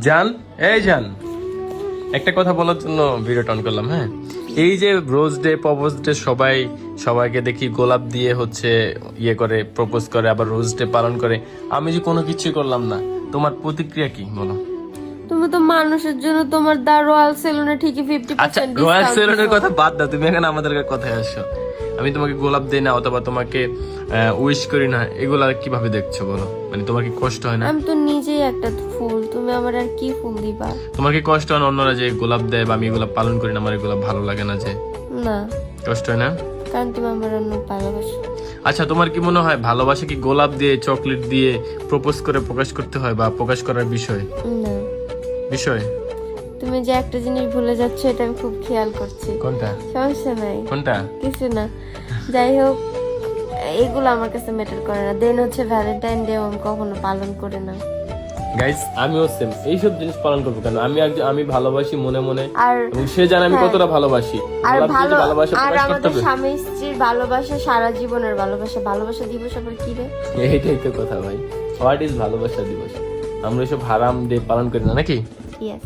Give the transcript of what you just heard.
জান, এই জান, একটা কথা বলার জন্য ভিডিওটা অন করলাম। হ্যাঁ, এই যে রোজ ডে প্রপোজ ডে সবাইকে দেখি গোলাপ দিয়ে হচ্ছে ইয়ে করে প্রপোজ করে, আবার রোজ ডে পালন করে, আমি যে কোনো কিছুই করলাম না, তোমার প্রতিক্রিয়া কি বলো? তুমি তো মানুষের জন্য তোমার দা রয়্যাল সেলুনে ঠিকই 50% আচ্ছা, রয়্যাল সেলুনের কথা বাদ দাও, তুমি এখন আমাদের কথায় আসো। আমি তোমাকে গোলাপ দেই না অথবা তোমাকে উইশ করি না, এগুলা কিভাবে দেখছো বলো? মানে তোমার কি কষ্ট হয় না? আমি তো নিজেই একটা ফুল, তুমি আমার আর কি ফুল দিবা? তোমার কি কষ্ট হয় না অন্যরা যে গোলাপ দেয় বা আমি এগুলা পালন করি না, আমার এগুলা ভালো লাগে না যে? না, কষ্ট হয় না? কারণ তুমি আমার অনেক ভালোবাসো। আচ্ছা, তোমার কি মনে হয় ভালোবাসা কি গোলাপ দিয়ে চকলেট দিয়ে প্রপোজ করে প্রকাশ করতে হয় বা প্রকাশ করার বিষয়? না, বিষয় তুমি যে একটা জিনিস ভুলে যাচ্ছ এটা আমি খুব খেয়াল করছি। কোনটা? সমস্যা নাই, কোনটা? কিছু না। যাই হোক, এগুলো আমার কাছে ম্যাটার করে না। দেন হচ্ছে ভ্যালেন্টাইন ডে আমি কখনো পালন করে না। গাইস, আমিও সেম এইসব জিনিস পালন করবো কেন? আমি ভালোবাসি মনে মনে, আর এবং সে জানে আমি কতটা ভালোবাসি। আর গোলাপ দিয়ে যে ভালোবাসা আর প্রকাশ করতে আমাদের হবে, স্বামী স্ত্রীর ভালোবাসা সারা জীবনের ভালোবাসা। ভালোবাসা দিবস আবার কি রে? এইটাই তো কথা ভাই। হোয়াট ইজ ভালোবাসা দিবস? আমরা এসব হারাম ডে পালন করি না নাকি? ইয়েস।